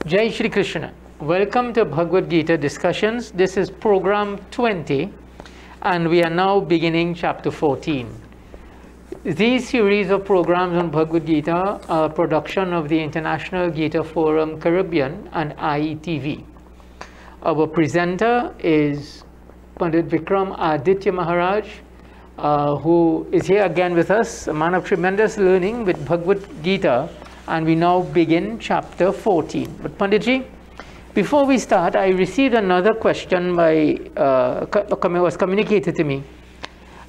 Jai Shri Krishna. Welcome to Bhagavad Gita discussions. This is program 20 and we are now beginning chapter 14. These series of programs on Bhagavad Gita are a production of the International Gita Forum Caribbean and IETV. Our presenter is Pandit Vickramaditya Maharaj, who is here again with us, a man of tremendous learning with Bhagavad Gita, and we now begin chapter 14. But Panditji, before we start, I received another question was communicated to me,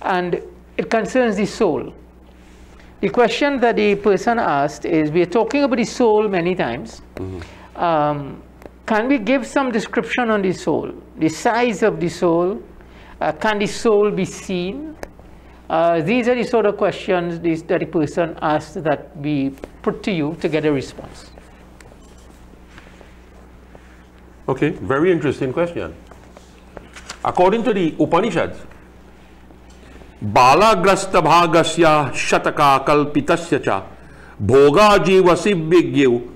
and it concerns the soul. The question that the person asked is, we are talking about the soul many times. Can we give some description on the soul? The size of the soul? Can the soul be seen? These are the sort of questions that the person asked that we put to you to get a response. Okay, very interesting question. According to the Upanishads, Balagrasta bhagasya shataka kalpitasya cha bhoga jivasi vigyu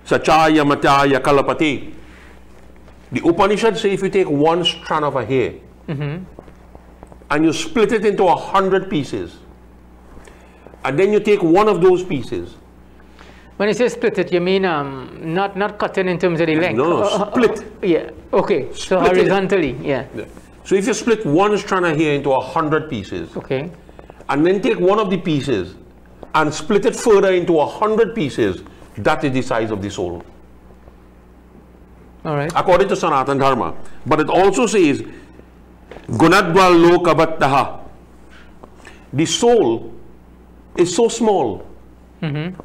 sachaya mataya kalapati. The Upanishads say if you take one strand of a hair and you split it into 100 pieces, and then you take one of those pieces. When you say split it, you mean not cutting in terms of the length? No, split. Yeah, okay, so horizontally, yeah. So if you split one strand of hair into 100 pieces, okay, and then take one of the pieces and split it further into 100 pieces, that is the size of the soul. All right. According to Sanatana Dharma. But it also says, Gunadva lokavattaha. The soul is so small,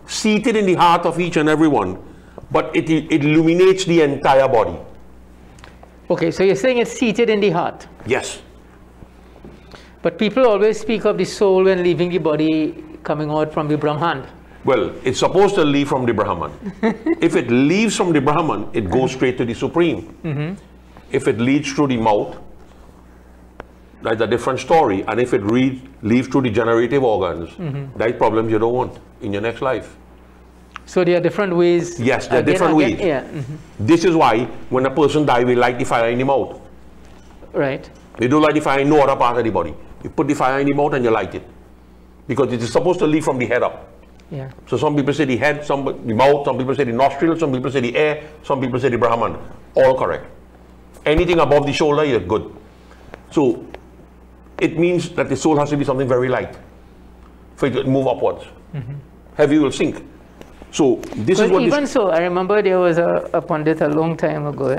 seated in the heart of each and every one, but it illuminates the entire body. Okay, so you're saying it's seated in the heart? Yes. But people always speak of the soul when leaving the body, coming out from the Brahman. Well, it's supposed to leave from the Brahman. If it leaves from the Brahman, it goes straight to the Supreme. If it leads through the mouth, that's a different story. And if it leaves through the generative organs, that's problems you don't want in your next life. So there are different ways. Yes, there are different ways. Yeah. This is why when a person dies, we light the fire in the mouth. Right. We don't light the fire in no other part of the body. You put the fire in the mouth and you light it. Because it is supposed to leave from the head up. Yeah. So some people say the head, some the mouth, some people say the nostril, some people say the air, some people say the Brahman. All correct. Anything above the shoulder, you're good. So it means that the soul has to be something very light for it to move upwards. Heavy will sink. So this is what. Even so, I remember there was a Pandit a long time ago.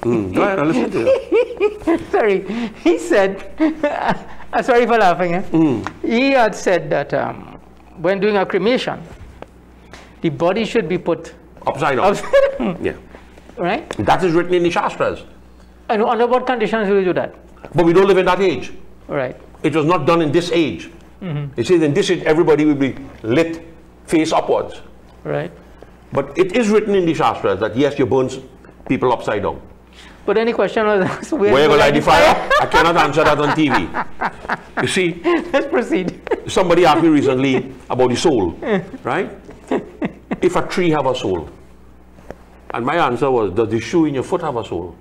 Go ahead, I'll listen to you. Sorry, he said. Sorry for laughing. He had said that when doing a cremation, the body should be put upside down. Yeah. Right. That is written in the Shastras. And under what conditions will you do that? But we don't live in that age. Right. It was not done in this age. It says in this age everybody will be lit face upwards. Right. But it is written in the Shastras that yes, you burn people upside down. But then the question was, where will I light the fire? I cannot answer that on TV. You see? Let's proceed. Somebody asked me recently about the soul, right? If a tree have a soul, and my answer was, does the shoe in your foot have a soul?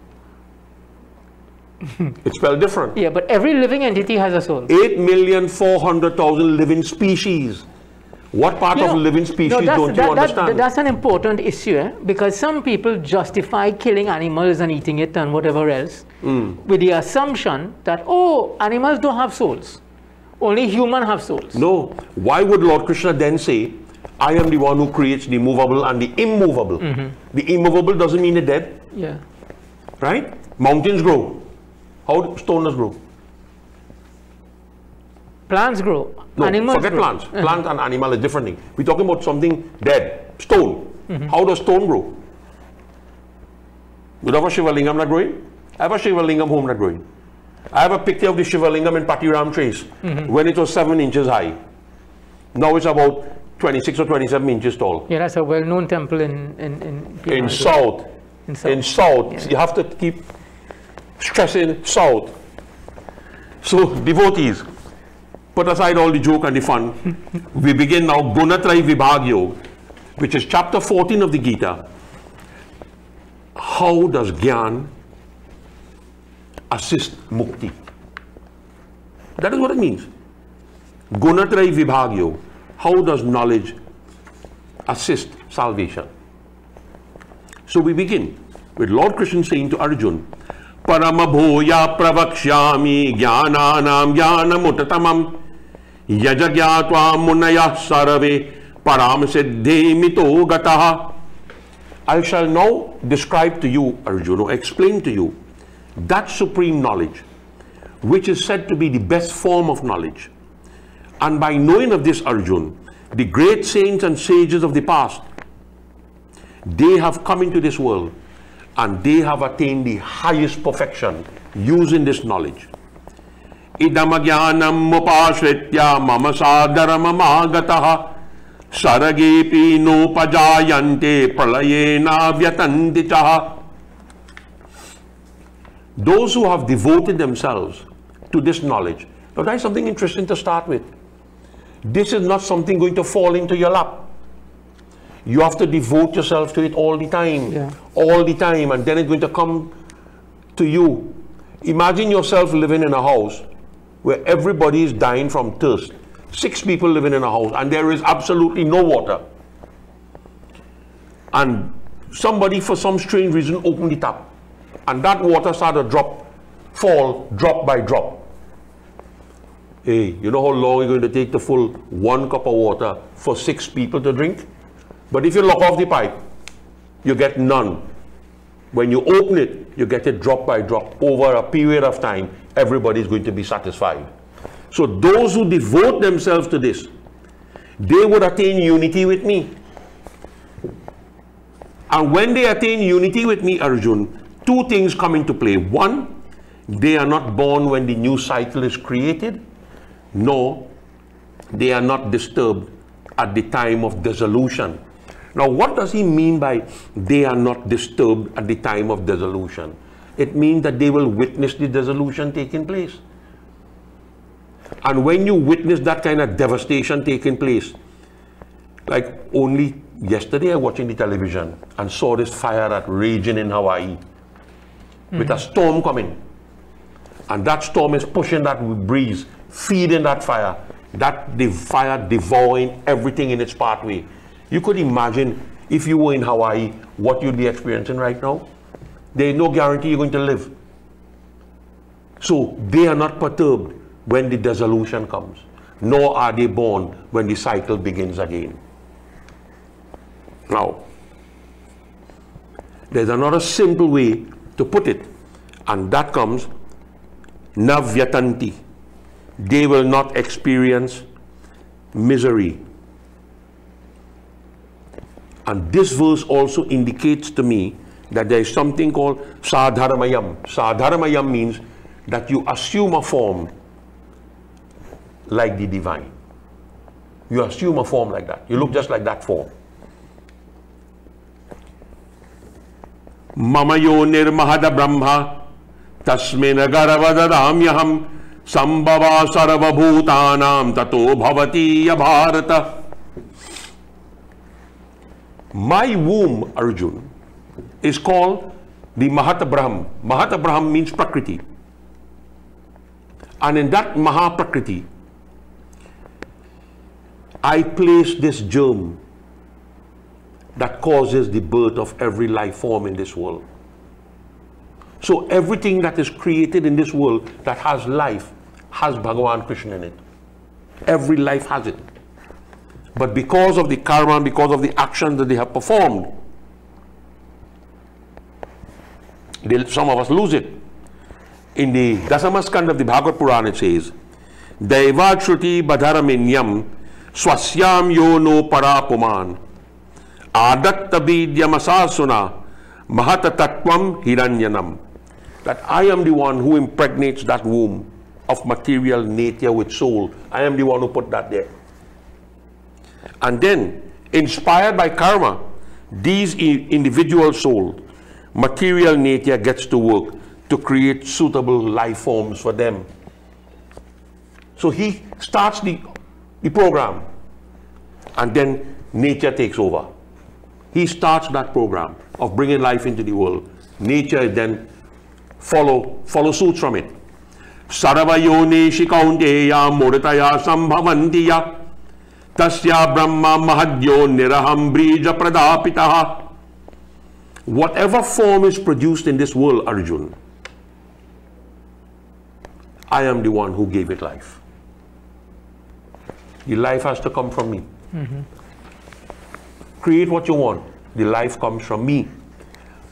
It's spelled different. Yeah, but every living entity has a soul. 8,400,000 living species. What part of living species don't you understand? That's an important issue, because some people justify killing animals and eating it and whatever else with the assumption that, oh, animals don't have souls. Only humans have souls. No. Why would Lord Krishna then say, I am the one who creates the movable and the immovable? The immovable doesn't mean the dead. Yeah. Right? Mountains grow. How do stones grow? Plants grow. No, animals forget grow. plants. Plant and animal is different thing. We're talking about something dead. Stone. How does stone grow? You have a Shiva Lingam not growing? I have a Shiva Lingam home not growing. I have a picture of the Shiva Lingam in Patiram Trace when it was 7 inches high. Now it's about 26 or 27 inches tall. Yeah, that's a well-known temple in South. In South. Yeah. You have to keep stressing South. So, devotees, put aside all the joke and the fun. We begin now Gunatrai Vibhag Yoga. which is chapter 14 of the Gita. How does Gyan assist Mukti? That is what it means. Gunatray Vibhagyo. How does knowledge assist salvation? So we begin with Lord Krishna saying to Arjun, Paramabhoya pravakshyami jnananam jnanamutatamam yajagyatva munaya sarave param siddhe mito gataha. I shall now describe to you, Arjuna, explain to you that supreme knowledge, which is said to be the best form of knowledge. And by knowing of this, Arjun, the great saints and sages of the past, they have come into this world and they have attained the highest perfection using this knowledge. Idamagyanam mupashritya mama sadaramamagataha Saragepi no pajayante pralayena vyatandichaha. Those who have devoted themselves to this knowledge. Now that is something interesting to start with. This is not something going to fall into your lap. You have to devote yourself to it all the time. Yeah. All the time, and then it's going to come to you. Imagine yourself living in a house where everybody is dying from thirst. 6 people living in a house and there is absolutely no water. And somebody for some strange reason opened the tap and that water started to fall drop by drop. Hey, you know how long it's going to take to fill 1 cup of water for 6 people to drink? But if you lock off the pipe, you get none. When you open it, you get it drop by drop. Over a period of time, everybody is going to be satisfied. So those who devote themselves to this, they would attain unity with me. And when they attain unity with me, Arjun, 2 things come into play. 1, they are not born when the new cycle is created, nor they are not disturbed at the time of dissolution. Now, what does he mean by they are not disturbed at the time of dissolution? It means that they will witness the dissolution taking place. And when you witness that kind of devastation taking place, like only yesterday I was watching the television and saw this fire that raging in Hawaii with a storm coming. And that storm is pushing that breeze, feeding that fire, the fire devouring everything in its pathway. You could imagine if you were in Hawaii, what you'd be experiencing right now. There is no guarantee you're going to live. So they are not perturbed when the dissolution comes, nor are they born when the cycle begins again. Now, there's another simple way to put it, and that comes, navyatanti. They will not experience misery. And this verse also indicates to me that there is something called sadharamayam. Sadharamayam means that you assume a form like the divine. You assume a form like that. You look just like that form. Mamayo nirmahada brahma tasmina garavadadamyaham sambhava sarvabhutanam tato bhavati ya bharata. My womb, Arjun, is called the Mahata Brahm. Mahata Brahm means Prakriti. And in that Mahaprakriti, I place this germ that causes the birth of every life form in this world. So everything that is created in this world that has life has Bhagavan Krishna in it. Every life has it. But because of the karma, because of the actions that they have performed, some of us lose it. In the Dasamaskand of the Bhagavad Purana it says, Daiva Shruti Badharaminyam Swasyam Yo No Parapuman Adatta Vidyamasasuna Mahata Tattvam Hiranyanam. That I am the one who impregnates that womb of material nature with soul. I am the one who put that there. And then, inspired by karma, these individual souls, material nature gets to work to create suitable life forms for them. So he starts the program, and then nature takes over. he starts that program of bringing life into the world. Nature then follow suit from it. Sarvayoneshi kaunteya muritaya sambhavantiya tasya brahma mahadyo niraham brija pradapitaha. Whatever form is produced in this world, Arjun, I am the one who gave it life. The life has to come from me. Create what you want. The life comes from me.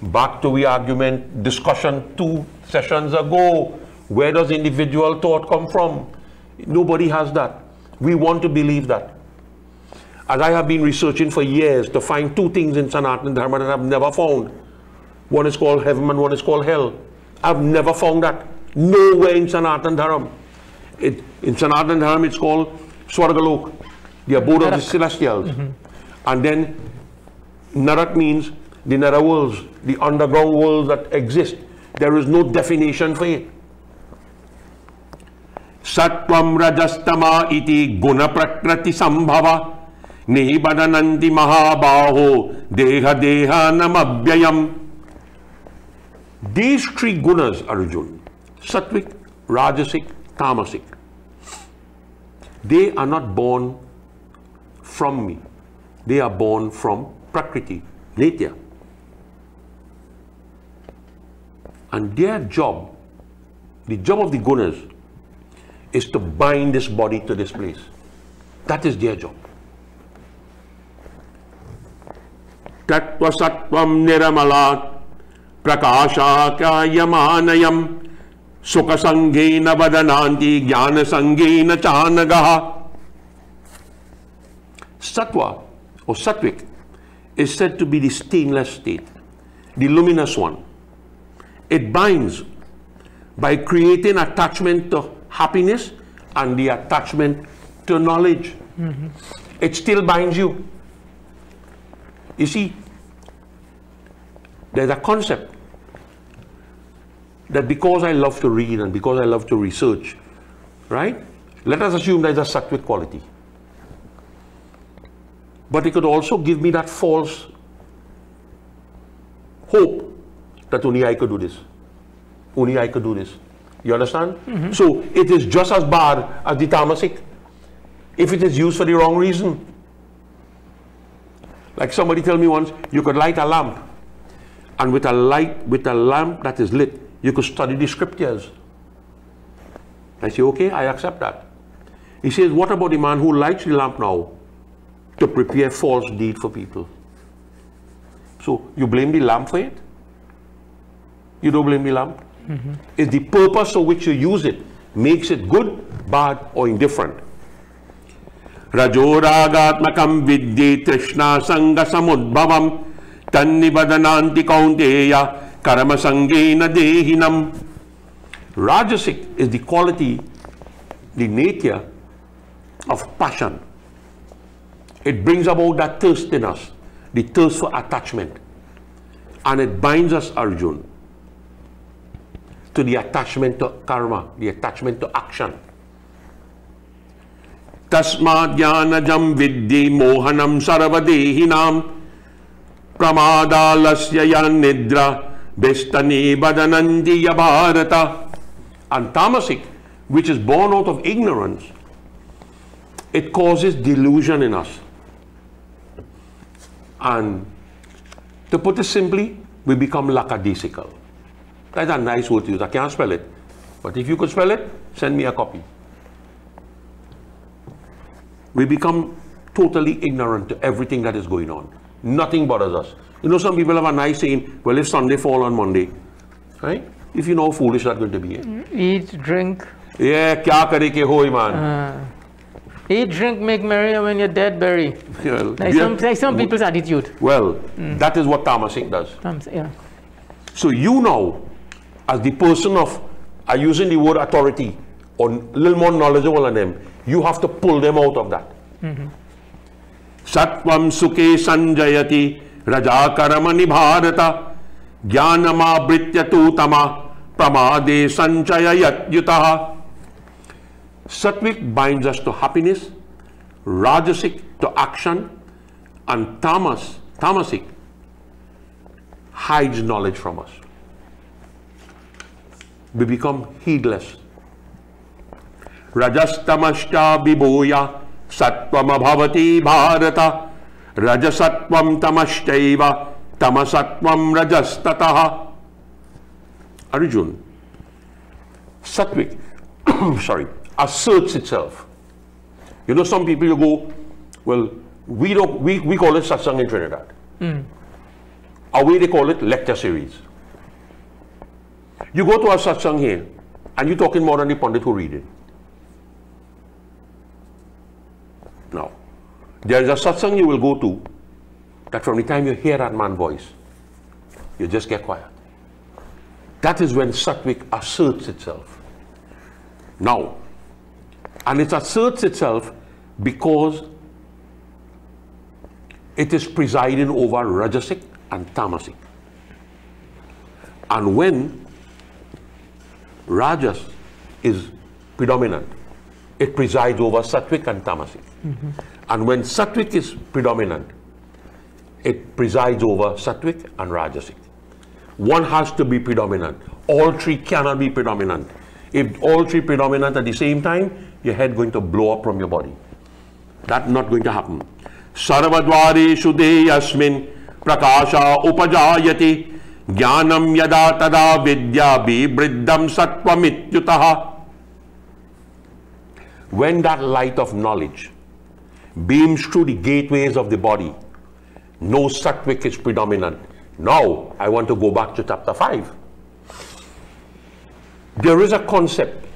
Back to the argument, discussion 2 sessions ago. Where does individual thought come from? Nobody has that. We want to believe that. As I have been researching for years to find 2 things in Sanatana Dharma that I've never found. One is called heaven and one is called hell. I've never found that. Nowhere in Sanatana Dharma. In Sanatana Dharma it's called Swargalok, the abode of the celestials. And then Narak means the nether worlds, the underground worlds that exist. There is no definition for it. Sattvam rajastama iti guna prakrati sambhava nihibadananti mahabaho deha deha namabhyayam. These 3 gunas, Arjun, Sattvic, Rajasic, Tamasic, they are not born from me. They are born from Prakriti, Nitya. And their job, the job of the gunas, is to bind this body to this place. That is their job. Tattva sattvam niramalat prakasha yamanayam sukha sangena vadananti jnana sangena chanagaha. Sattva or Sattvic is said to be the stainless state, the luminous one. It binds by creating attachment to happiness and the attachment to knowledge. It still binds you. You see, there's a concept that because I love to read and because I love to research, right? Let us assume there's a Sattvic quality. But it could also give me that false hope that only I could do this. Only I could do this. You understand? So it is just as bad as the tamasic if it is used for the wrong reason. Like somebody told me once, you could light a lamp, and with a lamp that is lit, you could study the scriptures. I say, okay, I accept that. He says, what about the man who lights the lamp now to prepare false deed for people? So you blame the lamp for it? You don't blame the lamp? It's the purpose for which you use it makes it good, bad, or indifferent. Rajoragatmakam viddi trishna sanga samudbhavam tannibadananti kaunteya karma sangena dehinam. Rajasic is the quality, the nature of passion. It brings about that thirst in us, the thirst for attachment. And it binds us, Arjun, to the attachment to karma, the attachment to action. Tasmad jnanajam viddi mohanam sarvadehinam pramadalasya yan nidra bestani badanandi yabharata. And tamasic, which is born out of ignorance, it causes delusion in us. And to put it simply, we become lackadaisical. That's a nice word to use. I can't spell it. But if you could spell it, send me a copy. We become totally ignorant to everything that is going on. Nothing bothers us. You know, some people have a nice saying, well, if Sunday fall on Monday, right? If you know how foolish that's going to be. Eat, drink. Yeah, kya kare ke hoy, man. Eat, drink, make merry, and when you're dead, bury. Well, like some people's attitude. Well, that is what tamasic does. Yeah. So you now, as the person of, using the word authority, or a little more knowledgeable than them, you have to pull them out of that. Sattvam sukhe sanjayati rajakaramani bharata jnanama britya tutama pramade sanchayayat yutaha. Sattvic binds us to happiness, Rajasic to action, and tamasic hides knowledge from us. We become heedless. Rajastamashta vibhuya sattvam abhavati bharata rajasatvam tamashtaiva tamasatvam rajastataha. Arjun, Sattvic, asserts itself. You know, some people you go, well, we call it satsang in Trinidad. Our way they call it lecture series. You go to a satsang here, and you're talking more than the pundit who read it. Now, there is a satsang you will go to, that from the time you hear that man's voice, you just get quiet. That is when Sattvic asserts itself. Now, and it asserts itself because it is presiding over Rajasic and Tamasic. And when Rajas is predominant, it presides over Sattvic and Tamasic. And when Sattvic is predominant, it presides over Sattvic and Rajasic. One has to be predominant. All three cannot be predominant. If all three predominant at the same time, your head going to blow up from your body. That's not going to happen. Sarvadvareshu deyasmin prakasha upajayati jnanam yada tada vidya bibriddham sattvam. When that light of knowledge beams through the gateways of the body, no Sattvic is predominant. Now, I want to go back to chapter 5. There is a concept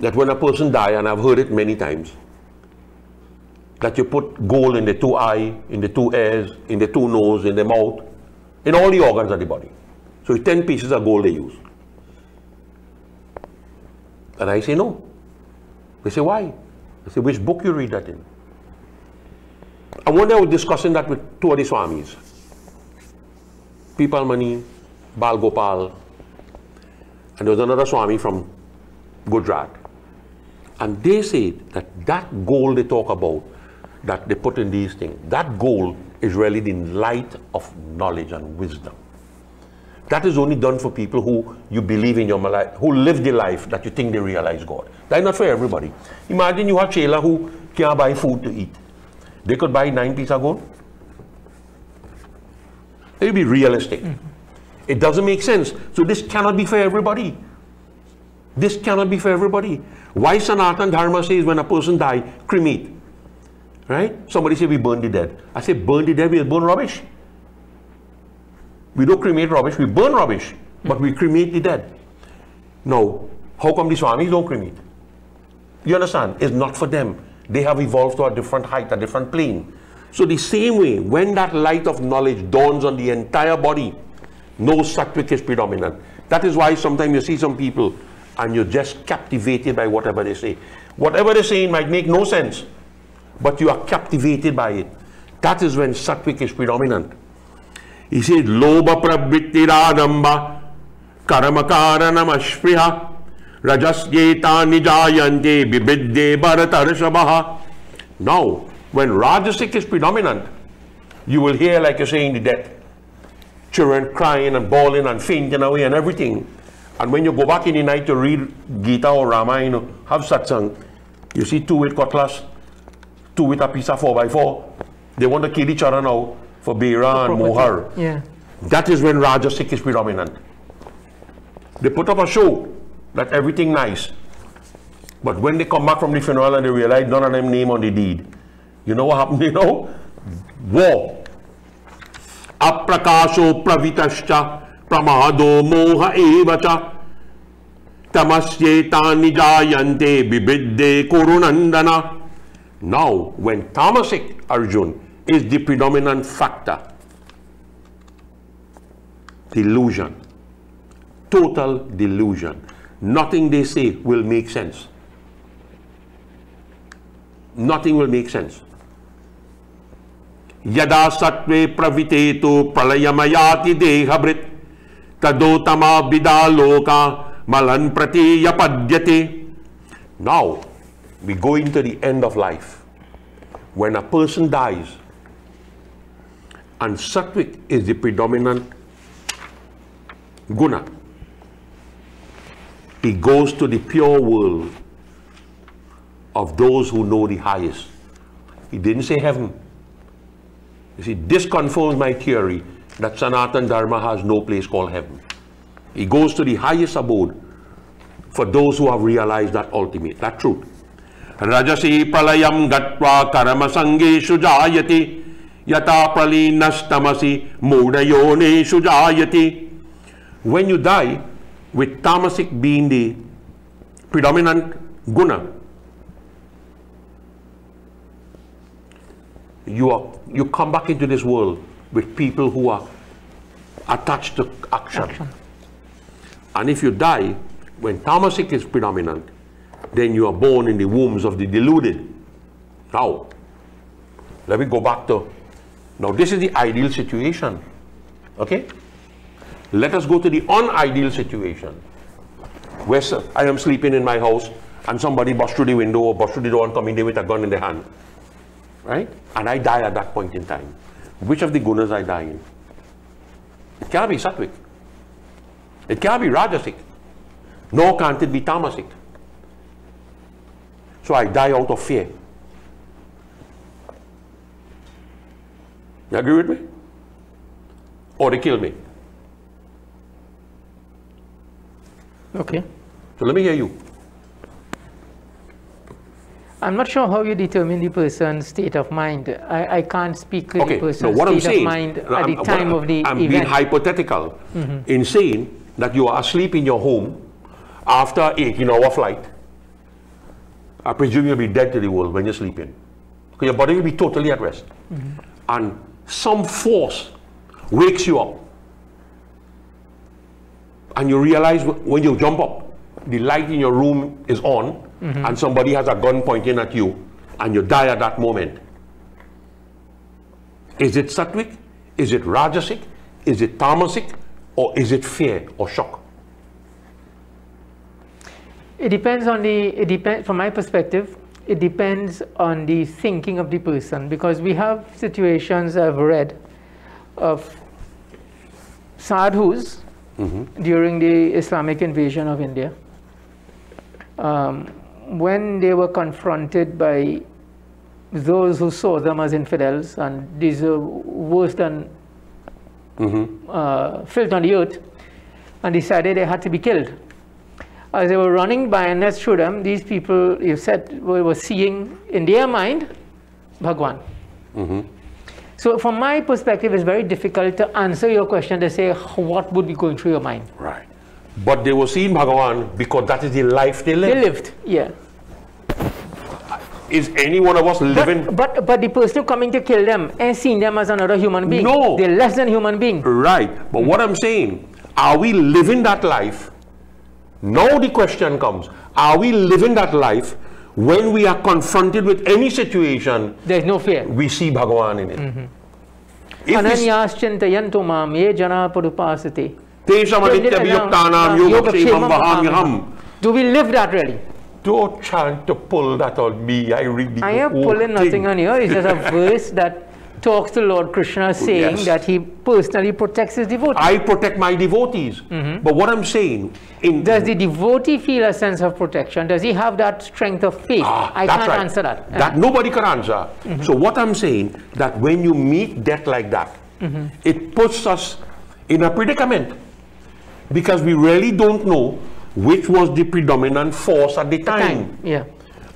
that when a person dies, and I've heard it many times, that you put gold in the two eyes, in the two ears, in the two nose, in the mouth, in all the organs of the body. So it's 10 pieces of gold they use. And I say no. They say, why? I say, which book you read that in? And one day I was discussing that with two of the Swamis. Pipalmani, Bal Gopal, and there was another Swami from Gujarat. And they say that that gold they talk about, that they put in these things, that gold is really the light of knowledge and wisdom. That is only done for people who you believe in your life, who live the life that you think they realize God. That's not for everybody. Imagine you have Chela who can't buy food to eat. They could buy 9 pieces of gold. It will be realistic. It doesn't make sense. So this cannot be for everybody. This cannot be for everybody. Why Sanatan Dharma says when a person dies, cremate. Right? Somebody say we burn the dead. I say burn the dead, we burn rubbish. We don't cremate rubbish, we burn rubbish. But we cremate the dead. Now, how come the Swamis don't cremate? You understand? It's not for them. They have evolved to a different height, a different plane. So the same way, when that light of knowledge dawns on the entire body, no Sattvic is predominant. That is why sometimes you see some people and you're just captivated by whatever they say. Whatever they're saying might make no sense, but you are captivated by it. That is when Sattvic is predominant. He says, Lobha pravrittiradamba karamakaranam ashpriha rajasyeta nijayante bibidde bharatarshabha. Now, when Rajasic is predominant, you will hear, like you're saying, the death. Children crying and bawling and fainting away and everything. And when you go back in the night to read Gita or Ramayana, have satsang, you see two with cutlass, two with a piece of 4x4. They want to kill each other now for Beira and Mohar. Yeah. That is when Rajasic is predominant. They put up a show that everything nice. But when they come back from the funeral and they realize none of them name on the deed, you know what happened? You know? War. Aprakasho pravitascha pramado moha evacha tamasyeta nijayante bibidde kurunandana. Now, when tamasic Arjun is the predominant factor, delusion, total delusion. Nothing they say will make sense. Nothing will make sense. Yada sattve pravitetu pralayamayati dehabrit tadotama vidaloka malan prati yapadyate. Now, we go into the end of life. When a person dies, And Sattvic is the predominant guna. He goes to the pure world of those who know the highest. He didn't say heaven. You see, this confirms my theory that Sanatana Dharma has no place called heaven. He goes to the highest abode for those who have realized that ultimate, that truth. Rajasi pralayam gatva karama sangeshu jayati yata pralinastamasi mudayoneshu jayati. When you die, with tamasic being the predominant guna, you come back into this world with people who are attached to action. And if you die when tamasic is predominant, then you are born in the wombs of the deluded. Now, let me go back to, now this is the ideal situation, okay? Let us go to the unideal situation, where I am sleeping in my house and somebody busts through the window or busts through the door and come in there with a gun in their hand, right? And I die at that point in time. Which of the gunas I die in? It can't be sattvic. It can't be rajasic. Nor can't it be tamasic. So I die out of fear. You agree with me? Or they kill me. Okay. So let me hear you. I'm not sure how you determine the person's state of mind. I can't speak to the person's state of mind at the time of the event. I'm being hypothetical in saying that you are asleep in your home after an 18-hour flight. I presume you'll be dead to the world when you're sleeping, because your body will be totally at rest. And some force wakes you up. And you realize when you jump up, the light in your room is on, and somebody has a gun pointing at you, and you die at that moment. Is it sattvic? Is it rajasic? Is it tamasic? Or is it fear or shock? It depends on from my perspective, it depends on the thinking of the person, because we have situations I've read of sadhus during the Islamic invasion of India. When they were confronted by those who saw them as infidels, and these are worse than filth on the earth, and decided they had to be killed. As they were running by and let's through them, these people, you said, were seeing in their mind Bhagwan. So from my perspective, it's very difficult to answer your question to say what would be going through your mind. Right. But they were seeing Bhagavan because that is the life they lived. They lived, yeah. Is any one of us living? But the person coming to kill them and seeing them as another human being. No. They're less than human being. Right. But what I'm saying, are we living that life? Now the question comes, are we living that life when we are confronted with any situation? There's no fear. We see Bhagavan in it. Ananyasyantayanto mam ye jana padupasate. Do we live that really? Don't try to pull that on me. I read the I am pulling nothing on you. It's just a verse that talks to Lord Krishna saying that he personally protects his devotees. I protect my devotees. But what I'm saying... Does the devotee feel a sense of protection? Does he have that strength of faith? I can't answer that. That nobody can answer. So what I'm saying, that when you meet death like that, it puts us in a predicament. Because we really don't know which was the predominant force at the time. Yeah.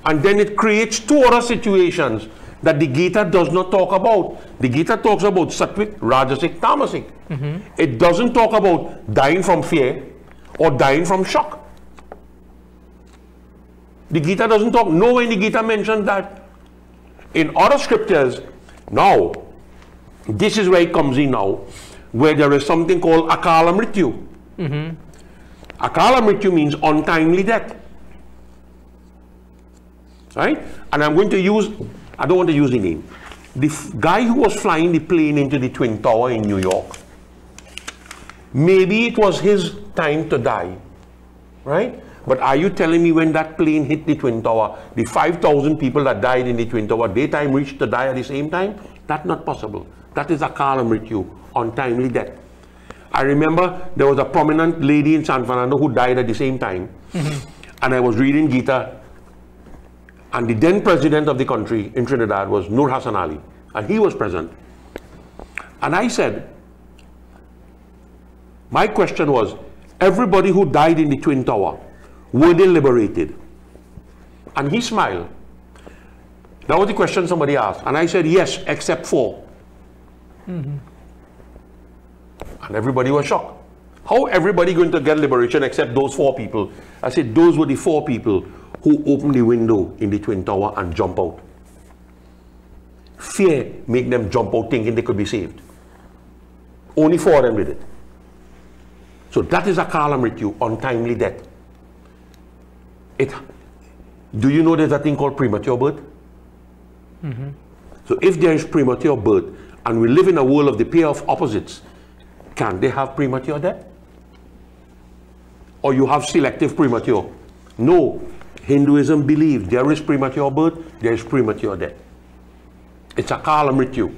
And then it creates two other situations that the Gita does not talk about. The Gita talks about sattvic, rajasic, tamasic. It doesn't talk about dying from fear or dying from shock. The Gita doesn't talk, nowhere in the Gita mentions that. In other scriptures, now, this is where it comes in now, where there is something called akala mrityu. Akala mrityu means untimely death. Right? And I'm going to use, I don't want to use the name. The guy who was flying the plane into the Twin Tower in New York, maybe it was his time to die, right? But are you telling me when that plane hit the Twin Tower, the 5,000 people that died in the Twin Tower, their time reached to die at the same time? That's not possible. That is akala mrityu, untimely death. I remember there was a prominent lady in San Fernando who died at the same time. And I was reading Gita, and the then president of the country in Trinidad was Nur Hassan Ali, and he was present. And I said, my question was, everybody who died in the Twin Tower, were they liberated? And he smiled. That was the question somebody asked. And I said, yes, except 4. And everybody was shocked. How everybody going to get liberation except those 4 people? I said, those were the 4 people who opened the window in the Twin Tower and jump out. Fear made them jump out thinking they could be saved. Only 4 of them did it. So that is akala mrityu, untimely death. Do you know there's a thing called premature birth? So if there is premature birth, and we live in a world of the pair of opposites, can they have premature death? Or you have selective premature? No. Hinduism believes there is premature birth, there is premature death. It's akala mrityu.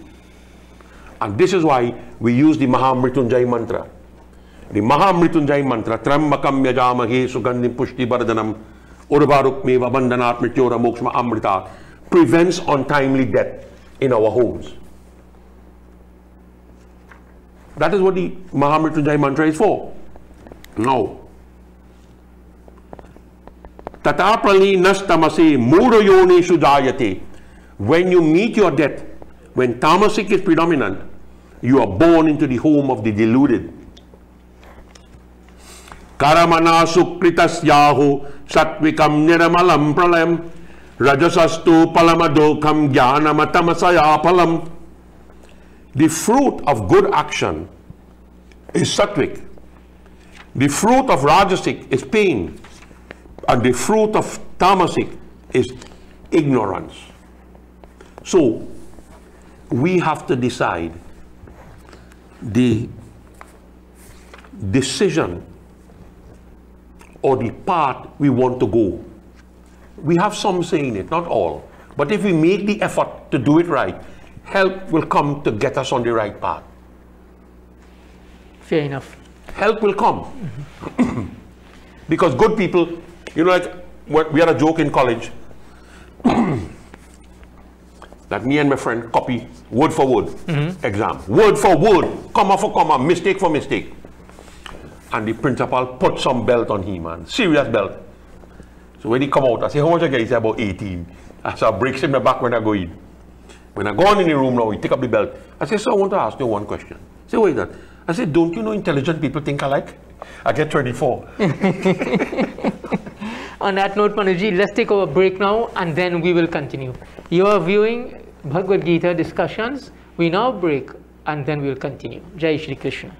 And this is why we use the Mahamrityunjay mantra. The Mahamrityunjay mantra, Trambakam yajamahe sugandhim pushti bardhanam urvarukmeva bandhanat mrityora mokshma amrita, prevents untimely death in our homes. That is what the Mahamrityunjay mantra is for. Now, Tataprali nastamase muroyoneshu jayate. When you meet your death, when tamasic is predominant, you are born into the home of the deluded. Karamana sukritasyahu satvikam niramalam pralayam rajasastu palamadokam jnanamatamasaya palam. The fruit of good action is sattvic. The fruit of rajasic is pain. And the fruit of tamasic is ignorance. So, we have to decide the decision or the path we want to go. We have some say in it, not all. But if we make the effort to do it right, help will come to get us on the right path. Fair enough. Help will come. Because good people, you know, like we had a joke in college that me and my friend copy word for word exam. Word for word, comma for comma, mistake for mistake. And the principal put some belt on him, man. Serious belt. So when he come out, I say, how much I get? He say, about 18. I say, I breaks in my back when I go in. When I go on in the room now, he take up the belt. I say, so I want to ask you one question. I say, what is that? I say, don't you know intelligent people think alike? I get 24. On that note, Manuji, let's take our break now and then we will continue. You are viewing Bhagavad Gita discussions. We now break and then we will continue. Jai Shri Krishna.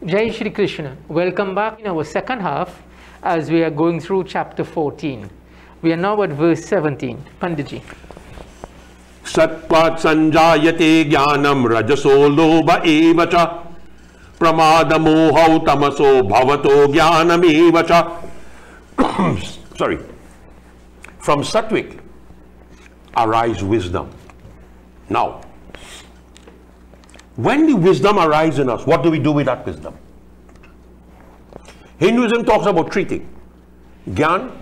Jai Shri Krishna. Welcome back in our second half as we are going through chapter 14. We are now at verse 17. Panditji. Satpat sanjayate jnanam rajaso lobha evacha pramada mohau tamaso bhavato jnanam evacha. Sorry. From sattvic arise wisdom. Now, when the wisdom arises in us, what do we do with that wisdom? Hinduism talks about three things: Gyan,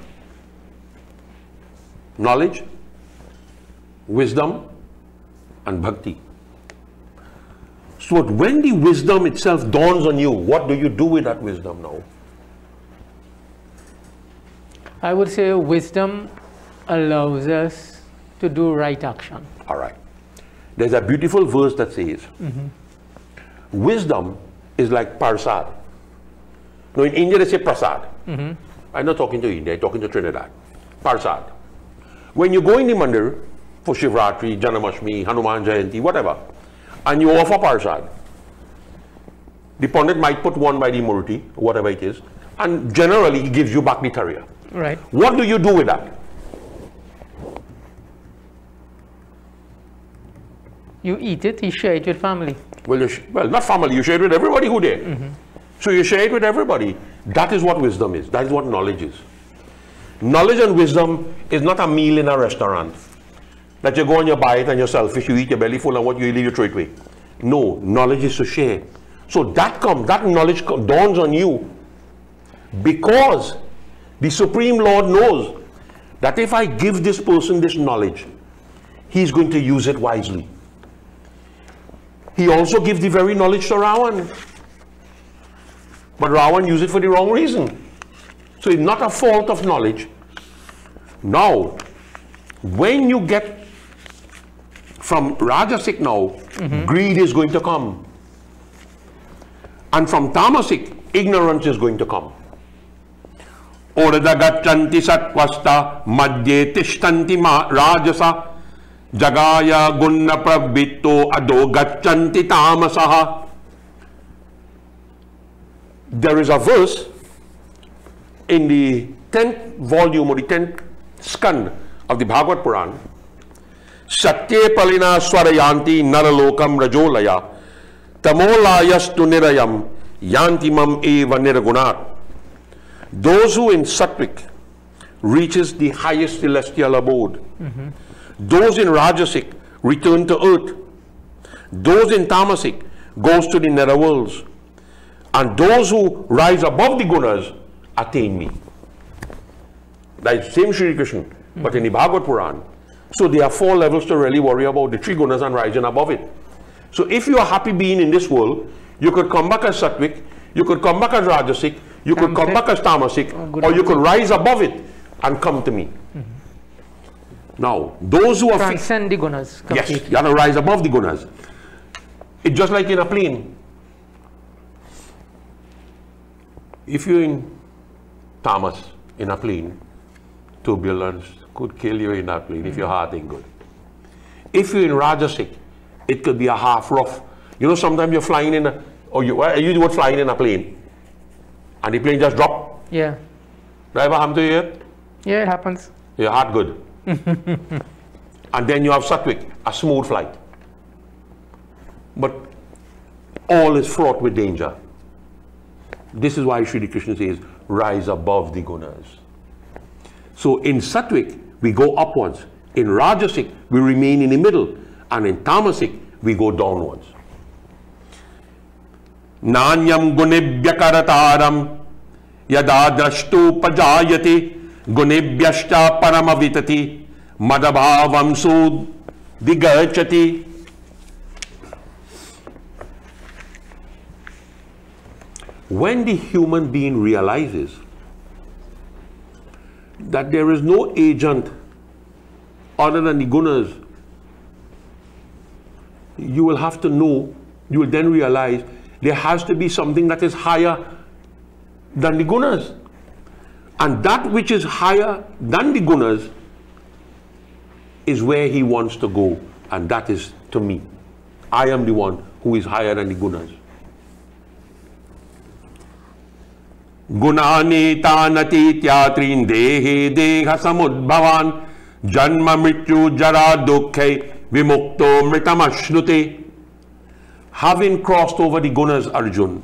knowledge, wisdom, and bhakti. So when the wisdom itself dawns on you, what do you do with that wisdom now? I would say wisdom allows us to do right action. All right. There's a beautiful verse that says, wisdom is like Persad. No, in India they say Persad. I'm not talking to India, I'm talking to Trinidad. Persad. When you go in the mandir for Shivratri, Janamashmi, Hanuman Jayanti, whatever, and you offer Persad, the Pandit might put one by the Murti, whatever it is, and generally he gives you back the Tariya. Right. What do you do with that? You eat it, you share it with family. Well, not family, you share it with everybody who there. So you share it with everybody. That is what wisdom is. That is what knowledge is. Knowledge and wisdom is not a meal in a restaurant. That you go and you buy it and you're selfish, you eat your belly full and what you leave, you throw it away. No, knowledge is to share. So that knowledge dawns on you because the Supreme Lord knows that if I give this person this knowledge, he's going to use it wisely. He also gives the very knowledge to Ravan. But Ravan used it for the wrong reason. So it's not a fault of knowledge. Now, when you get from Rajasic now, greed is going to come. And from Tamasic, ignorance is going to come. Orada gachanti satvasta madhye tishtanti rajasa jagaya gunna pravitto ado gachanti tamasaha. There is a verse in the 10th volume or the 10th skand of the Bhagavad Puran. Satye palina swarayanti naralokam rajolaya tamolayas tu nirayam yantimam eva niragunat. Those who in Sattvic reaches the highest celestial abode. Those in Rajasic return to earth. Those in Tamasic goes to the nether worlds. And those who rise above the gunas attain me. That is same Shri Krishna, but in the Bhagavad Puran. So there are 4 levels to really worry about, the 3 gunas and rising above it. So if you are happy being in this world, you could come back as Sattvic, you could come back as Rajasic, you could come back as Tamasic, or you could rise above it and come to me. Now, those who are transcend the gunas completely. Yes, you have to rise above the gunas. It's just like in a plane. If you're in Tamas, in a plane, turbulence could kill you in that plane if your heart ain't good. If you're in Rajasic, it could be a half rough. You know, sometimes you're flying in a, or you do what flying in a plane, and the plane just drop. Yeah. Ever happen to you yet? Yeah, it happens. Your heart good. And then you have Sattvic, a smooth flight. But all is fraught with danger. This is why Shri Krishna says, rise above the gunas. So in Sattvic, we go upwards. In Rajasic, we remain in the middle. And in Tamasic, we go downwards. Nanyam gunebhya karataram yada drashtu pajayati gunebhyashta paramavitati madabhavam sud digachati. When the human being realizes that there is no agent other than the gunas, you will have to know, you will then realize there has to be something that is higher than the gunas. And that which is higher than the gunas is where he wants to go, and that is to me. I am the one who is higher than the gunas. Gunani tanati tyatrin dehe deha samudbhavan janma mrityu jara dukkhe vimukto mritamashnute. Having crossed over the gunas, Arjun,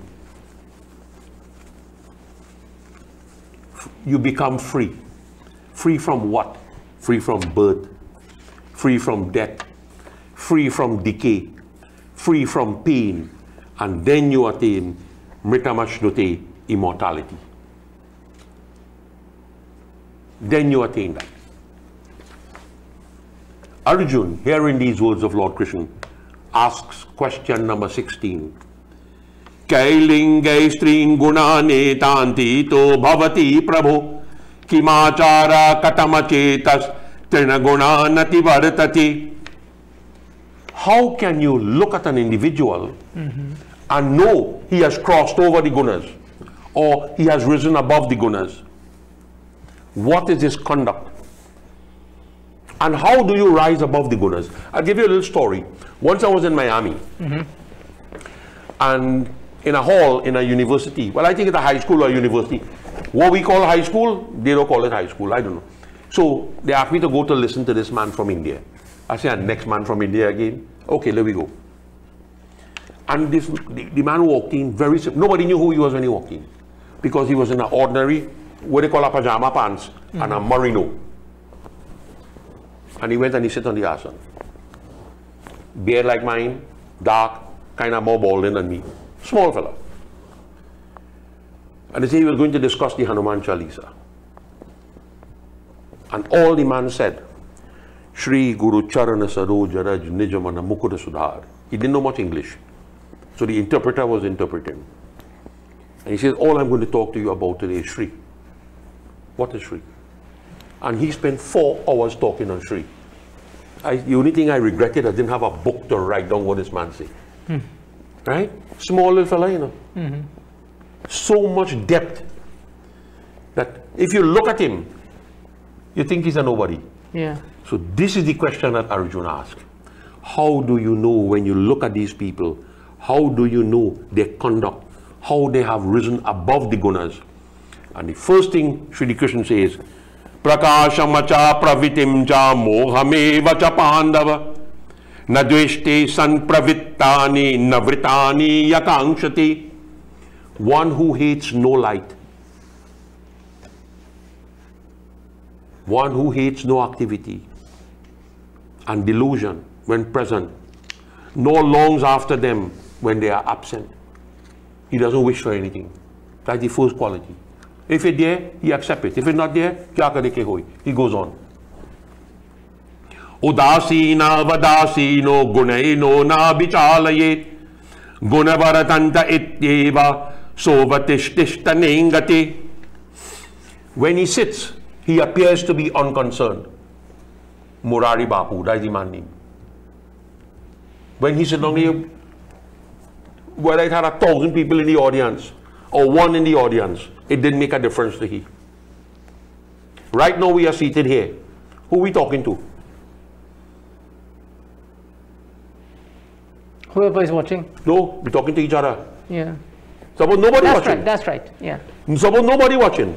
you become free. Free from what? Free from birth, free from death, free from decay, free from pain, and then you attain mritamashnute, immortality. Then you attain that. Arjun, hearing these words of Lord Krishna, asks question number 16. Kailingai string gunane tanti to bhavati prabhu kimachara katamachetas trinaguna nati vartati. How can you look at an individual and know he has crossed over the gunas or he has risen above the gunas? What is his conduct? And how do you rise above the gunas? I'll give you a little story. Once I was in Miami, and in a hall in a university, well, I think it's a high school or university. What we call high school, they don't call it high school, I don't know. So they asked me to go to listen to this man from India. I said, next man from India again? Okay, there we go. And the man walked in very simple. Nobody knew who he was when he walked in, because he was in an ordinary, what they call a pajama pants, and a merino. And he went and he sat on the asana. Beard like mine, dark, kind of more balding than me. Small fella. And they said he was going to discuss the Hanuman Chalisa. And all the man said, Shri Guru Charana Saroja Raj Nijamana Mukura Sudhar. He didn't know much English. So the interpreter was interpreting. And he says, all I'm going to talk to you about today is Shri. What is Shri? And he spent 4 hours talking on Shri. The only thing I regretted, I didn't have a book to write down what this man said. Right? Small little fella, you know. So much depth that if you look at him, you think he's a nobody. Yeah. So this is the question that Arjuna asked. How do you know when you look at these people? How do you know their conduct? How they have risen above the gunas? And the first thing Shri Krishna says, Prakashamacha pravitim cha mohameva cha pandava nadveshte san pravittani navritani yakanshati. One who hates no light. One who hates no activity and delusion when present, nor longs after them when they are absent. He doesn't wish for anything. That's the first quality. If it's there, he accepts it. If it's not there, he goes on. Udasina vadasino gunaino na bichalayet gunavaratanta ityeva sovatishtishtha nengati. When he sits, he appears to be unconcerned. Murari Bapu, that's the man name. When he sits down here, whether it had 1,000 people in the audience or 1 in the audience, it didn't make a difference to him. Right now we are seated here. Who are we talking to? Whoever is watching. No, we're talking to each other. Yeah. Suppose nobody That's watching. right, that's right. Yeah. Suppose nobody watching.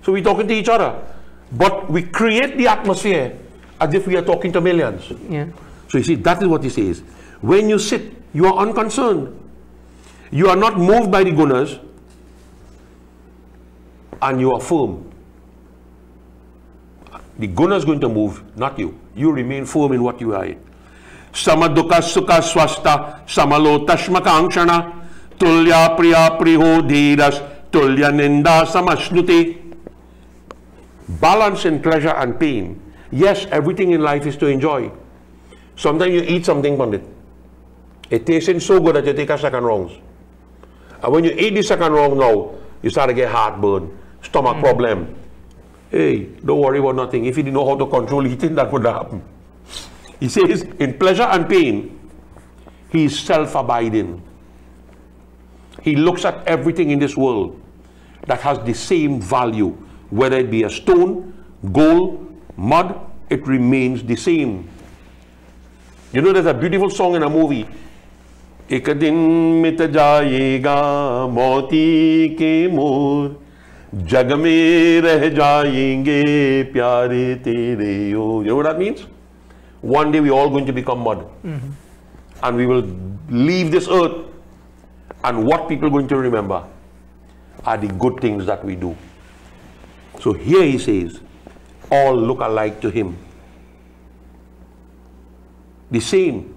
So we're talking to each other. But we create the atmosphere as if we are talking to millions. Yeah. So you see, that is what he says. When you sit, you are unconcerned. You are not moved by the gunas, and you are firm. The guna is going to move, not you. You remain firm in what you are in. Samadukha sukha swasta samalo tashmakangshana tulya priya priho dhiras tulya ninda samashnuti. Balance in pleasure and pain. Yes, everything in life is to enjoy. Sometimes you eat something, Pandit. It tastes so good that you take a second round. And when you eat the second round now, you start to get heartburn, stomach problem. Hey, don't worry about nothing. If you didn't know how to control eating, that would happen. He says, in pleasure and pain, he is self-abiding. He looks at everything in this world that has the same value, whether it be a stone, gold, mud, it remains the same. You know, there's a beautiful song in a movie. एक दिन मिट जाएगा मोती के मोर जग में रह जाएंगे प्यारे तेरे ओ. You know what that means? One day we all going to become mud. And we will leave this earth. And what people are going to remember are the good things that we do. So here he says, all look alike to him. The same.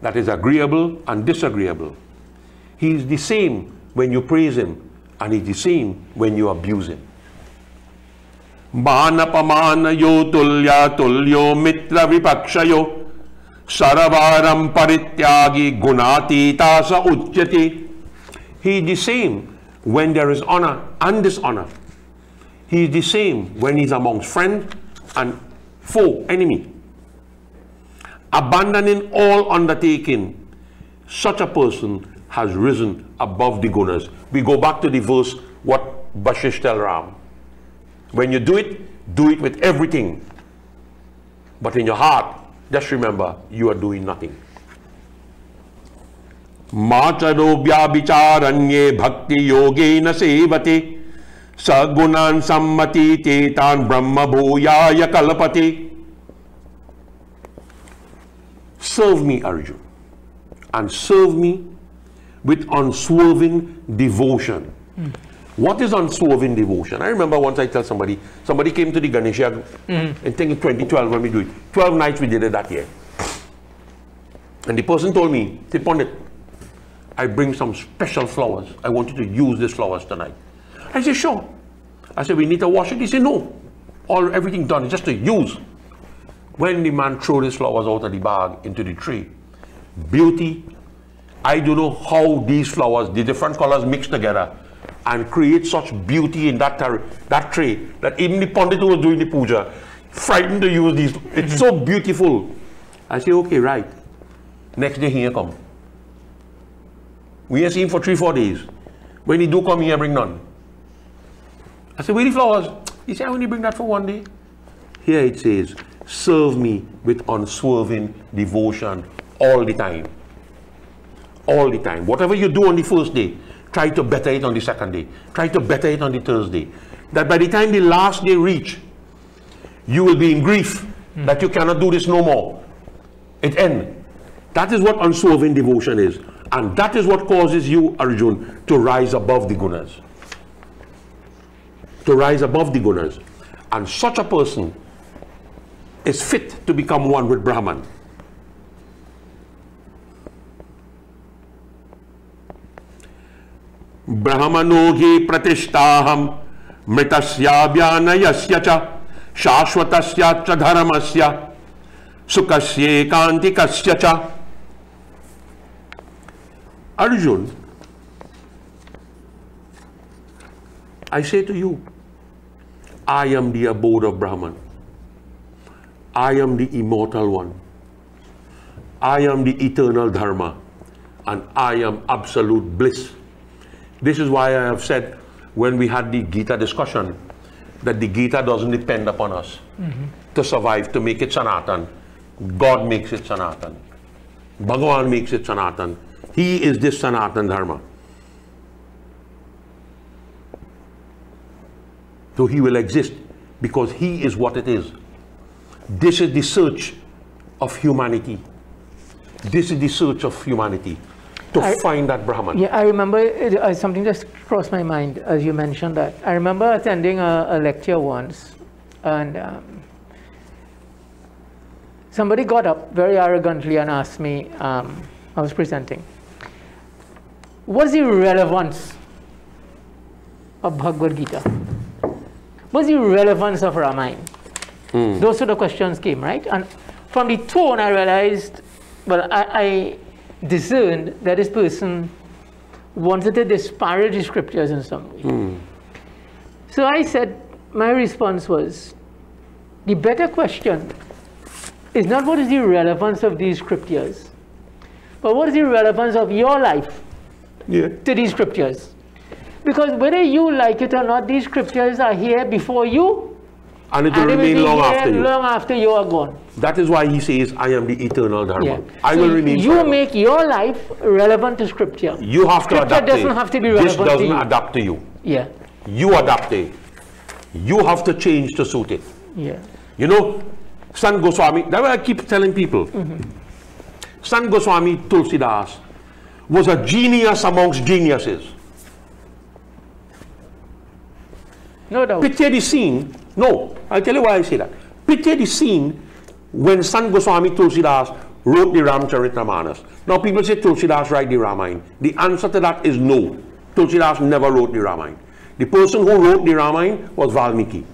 That is agreeable and disagreeable. He is the same when you praise him, and he is the same when you abuse him. Manapamanayo tulya tulyo mitra vipakshayo saravaram parityagi gunatita sa uchyati. He is the same when there is honor and dishonor. He is the same when he is amongst friend and foe, enemy. Abandoning all undertaking, such a person has risen above the gunas. We go back to the verse what Bashish tell Ram. When you do it with everything. But in your heart, just remember, you are doing nothing. Macharobhya bicharanye bhakti yogena sevate sagunan sammati tetan brahma bhuyaya kalapati. Serve me, Arjun, and serve me with unswerving devotion. What is unswerving devotion? I remember once I tell somebody came to the Ganesha, I think in 2012 when we do it. 12 nights we did it that year. And the person told me, Pandit, I bring some special flowers. I want you to use these flowers tonight. I said, sure. I said, we need to wash it. He said, no. Everything done, just to use. When the man threw his flowers out of the bag into the tree, beauty, I don't know how these flowers, the different colors mixed together and create such beauty in that tray that even the Pandit who was doing the puja frightened to use these. It's so beautiful. I say, okay, right. Next day he come. We ain't seen him for 3-4 days. When he do come here, bring none. I said, where the flowers? He said, I only bring that for 1 day. Here it says, serve me with unswerving devotion all the time. All the time. Whatever you do on the first day, try to better it on the second day. Try to better it on the Thursday. That by the time the last day reach, you will be in grief that you cannot do this no more. It ends. That is what unswerving devotion is. And that is what causes you, Arjun, to rise above the gunas. To rise above the gunas. And such a person is fit to become one with Brahman. Brahmanogi pratishtaham mritasya vyanayasya cha shashvatasya cha dharmasya sukasya kantikasya cha. Arjun, I say to you, I am the abode of Brahman. I am the immortal one. I am the eternal dharma. And I am absolute bliss. This is why I have said when we had the Gita discussion that the Gita doesn't depend upon us to survive, to make it Sanatan. God makes it Sanatan. Bhagavan makes it Sanatan. He is this Sanatan Dharma. So he will exist because he is what it is. This is the search of humanity. This is the search of humanity to find that Brahman. Yeah, I remember something just crossed my mind as you mentioned that. I remember attending a lecture once and somebody got up very arrogantly and asked me, I was presenting, what's the relevance of Bhagavad Gita? What's the relevance of Ramayana? Those sort of questions came, right? And from the tone, I realized, well, I discerned that this person wanted to disparage the scriptures in some way. So I said, my response was, the better question is not what is the relevance of these scriptures, but what is the relevance of your life to these scriptures? Because whether you like it or not, these scriptures are here before you, and it will remain long after you. Long after you are gone. That is why he says, I am the eternal Dharma. I will remain you forever. Make your life relevant to scripture. You have to adapt it. Doesn't have to be relevant this doesn't to you. adapt to you. Yeah. You adapt it. You have to change to suit it. Yeah. You know, Sant Goswami, that's why I keep telling people. Sant Goswami Tulsidas was a genius amongst geniuses. No doubt. Picture the scene. No, I'll tell you why I say that. Picture the scene when Sant Goswami Tulsidas wrote the Ramcharitamanas. Now people say Tulsidas wrote the Ramayana. The answer to that is no. Tulsidas never wrote the Ramayana. The person who wrote the Ramayana was Valmiki.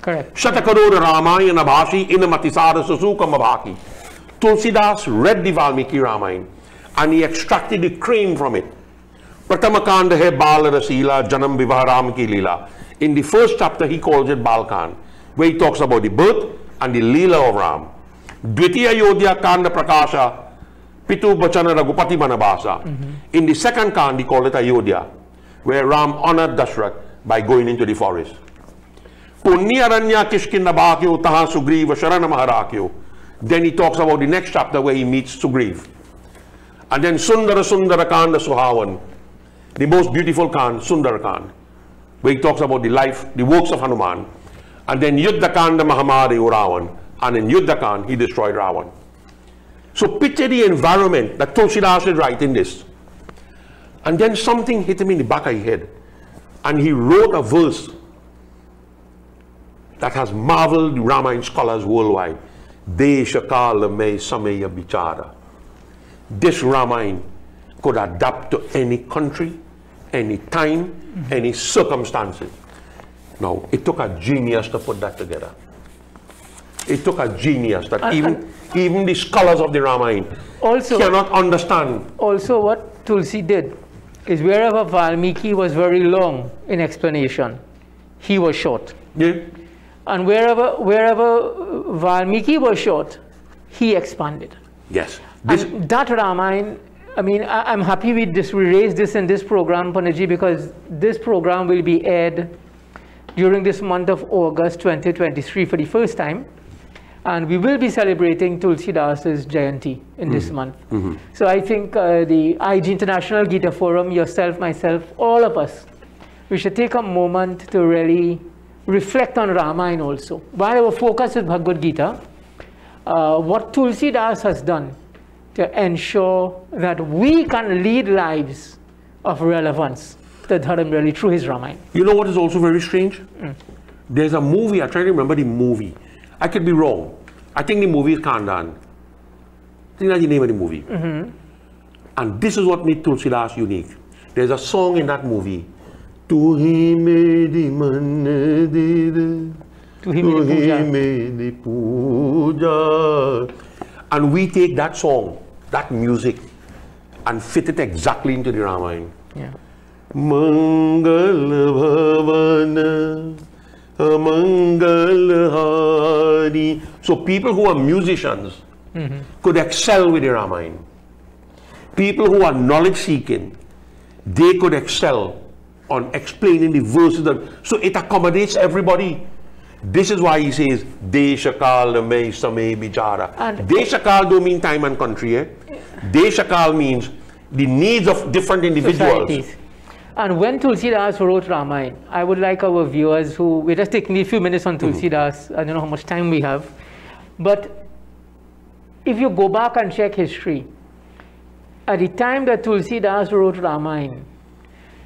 Correct. Shatakarora Ramayana Bhashi Inamatisara Susuka Mabhaki. Tulsidas read the Valmiki Ramayana and he extracted the cream from it. Pratamakanda hai Bal Rasila Janam Vivah Ram Ki Leela. In the first chapter he calls it Balkan, where he talks about the birth and the Leela of Ram. Dvitiya Yodhya Kanda Prakasha Pitu Bachana Raghupati Manabasa. In the second Kand he called it Ayodhya, where Ram honored Dashrath by going into the forest. Punyaranya Kishkinabhakyo Taha Sugriva Sharana Maharakyo. Then he talks about the next chapter where he meets Sugriv. And then Sundara Sundara Kanda Suhavan, the most beautiful Kand, Sundara Kand, where he talks about the life, the works of Hanuman. And then Yuddha Kanda Mahamadi Uravan. And in Yuddha Kand, he destroyed Ravan. So picture the environment that Tulsidas is writing this. And then something hit him in the back of his head. And he wrote a verse that has marveled the Ramayana scholars worldwide. Deshakala me sameya bichara. This Ramayana could adapt to any country, any time, any circumstances. Now, it took a genius to put that together. It took a genius that even the scholars of the Ramayana cannot understand. Also, what Tulsi did is wherever Valmiki was very long in explanation, he was short. Yeah. And wherever Valmiki was short, he expanded. Yes. And that Ramayana, I mean, I'm happy we raised this in this program, Panaji, because this program will be aired during this month of August 2023 for the first time. And we will be celebrating Tulsidas's Jayanti in this month. So I think the IG International Gita Forum, yourself, myself, all of us, we should take a moment to really reflect on Ramayana also. While our focus is Bhagavad Gita, what Tulsidas has done to ensure that we can lead lives of relevance to Dharma really through his Ramayana. You know what is also very strange? There's a movie, I try to remember the movie. I could be wrong. I think the movie is Kandan. I think that's the name of the movie. And this is what made Tulsidas unique. There's a song in that movie. Tu hi meri man de, tu hi meri puja. And we take that song, that music, and fit it exactly into the Ramayana. Yeah. Mangal bhavana, Mangal hari. So people who are musicians could excel with the Ramayana. People who are knowledge seeking, they could excel on explaining the verses. So it accommodates everybody. This is why he says, Deshakal me same bichara. Deshakal don't mean time and country. Deshakal means the needs of different individuals. Societies. And when Tulsidas wrote Ramayana, I would like our viewers who, we're just taking a few minutes on Tulsidas, I don't know how much time we have, but if you go back and check history, at the time that Tulsidas wrote Ramayana,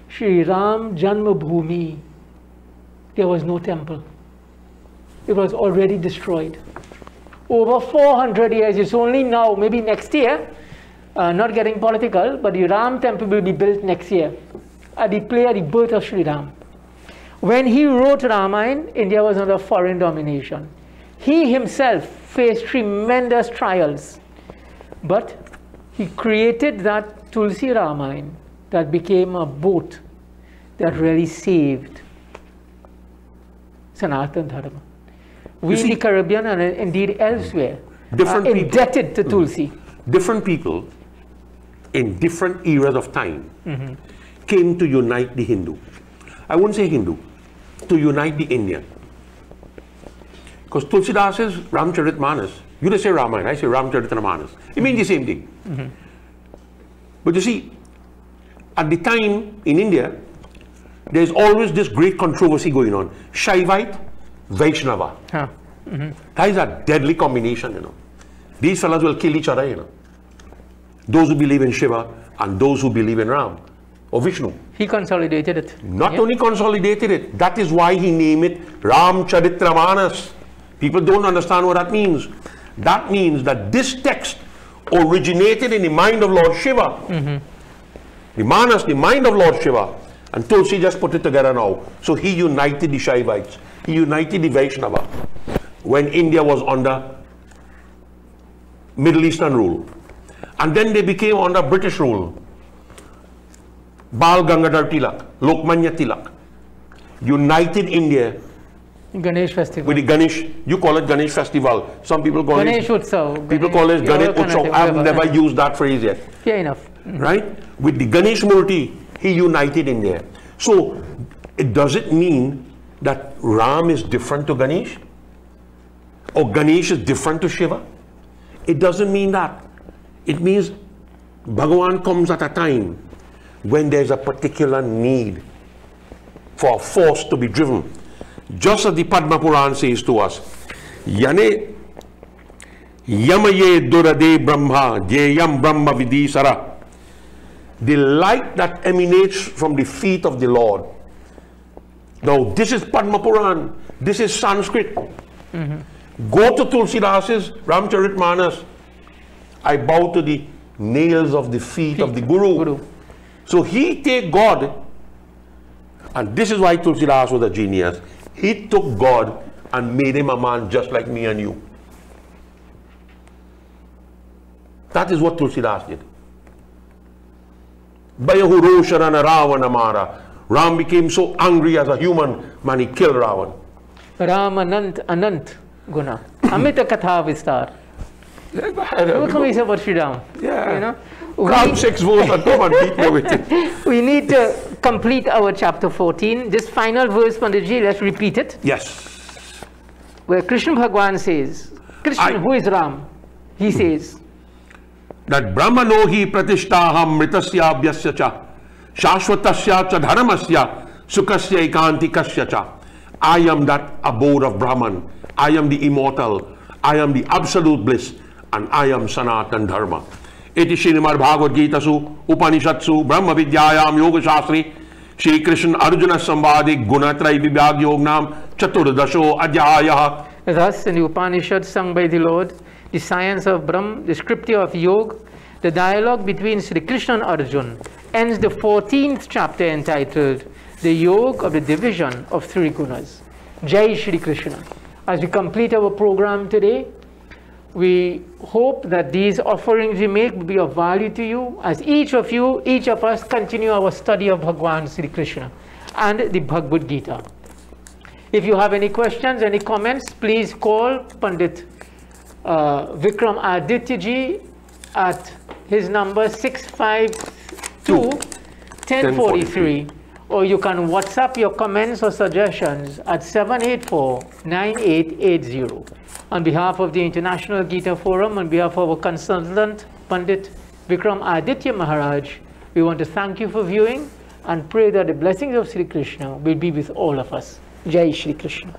Shri Ram Janmabhoomi, there was no temple. It was already destroyed. Over 400 years, it's only now, maybe next year, not getting political, but the Ram temple will be built next year. At the birth of Sri Ram. When he wrote Ramayana, India was under foreign domination. He himself faced tremendous trials, but he created that Tulsi Ramayana that became a boat that really saved Sanatana Dharma. We in the Caribbean and indeed elsewhere are indebted to Tulsi. Different people in different eras of time came to unite the Hindu. I wouldn't say Hindu, to unite the Indian. Because Tulsidas says Ramcharitmanas. You just say Ramayana, I say Ramcharitmanas. It means the same thing. But you see, at the time in India, there's always this great controversy going on. Shaivite, Vaishnava. That is a deadly combination, you know. These fellows will kill each other, you know. Those who believe in Shiva and those who believe in Ram or Vishnu. He consolidated it. Not only consolidated it, that is why he named it Ramcharitramanas. People don't understand what that means. That means that this text originated in the mind of Lord Shiva. The Manas, the mind of Lord Shiva, And Tulsi just put it together now. So he united the Shaivites. He united the Vaishnava when India was under Middle Eastern rule. And then they became under British rule. Bal Gangadhar Tilak, Lokmanya Tilak, united India Ganesh festival. with the Ganesh. You call it Ganesh festival. Some people call Ganesh it Utsav. people call it Ganesh Utsav. I've never used that phrase yet. Yeah, enough. Right? With the Ganesh Murti, he united India. So does it mean that Ram is different to Ganesh? Or Ganesh is different to Shiva? It doesn't mean that. It means Bhagavan comes at a time when there's a particular need for a force to be driven. Just as the Padma Puran says to us, Yane Yamaye Durade Brahma Jayam Brahma Vidisara. The light that emanates from the feet of the Lord. Now, this is Padma Puran. This is Sanskrit. Go to Tulsidasa's Ramcharitmanas. I bow to the nails of the feet of the Guru. So he take God, and this is why Tulsidas was a genius. He took God and made him a man just like me and you. That is what Tulsidas did. Bayahu Rosharana Ravana Mara. Ram became so angry as a human, man, he killed Ravan. Ram Anant Guna. Amita Katha Vistar. Look how he said about Sri Ram. Yeah. You know? Ram 6 verse and come and beat me with it. We need to complete our chapter 14. This final verse, Panditji, let's repeat it. Yes. Where Krishna Bhagwan says, Krishna, who is Ram? He says, that Brahmano hi pratishtaham mritasya abhyasya cha shashvatasya cha dharmasya sukasya ikantikasya cha. I am that abode of Brahman. I am the immortal. I am the absolute bliss. And I am Sanatan Dharma. Iti Srimad Bhagavad Gita su Upanishatsu Brahma Vidyayam Yoga Shastri Shri Krishna Arjuna Samvadi Gunatrai Vibhag Yognam Chaturdasho Adhyayah. Thus, in the Upanishad sung by the Lord, the science of Brahm, the scripture of Yoga, the dialogue between Sri Krishna and Arjuna ends the 14th chapter entitled The Yoga of the Division of Three Gunas. Jai Shri Krishna. As we complete our program today, we hope that these offerings we make will be of value to you as each of us continue our study of Bhagwan Sri Krishna and the Bhagavad Gita. If you have any questions, any comments, please call Pandit Vickramaditya ji at his number 652-1043, or you can WhatsApp your comments or suggestions at 784-9880. On behalf of the International Gita Forum, on behalf of our consultant, Pandit Vickramaditya Maharaj, we want to thank you for viewing and pray that the blessings of Sri Krishna will be with all of us. Jai Shri Krishna.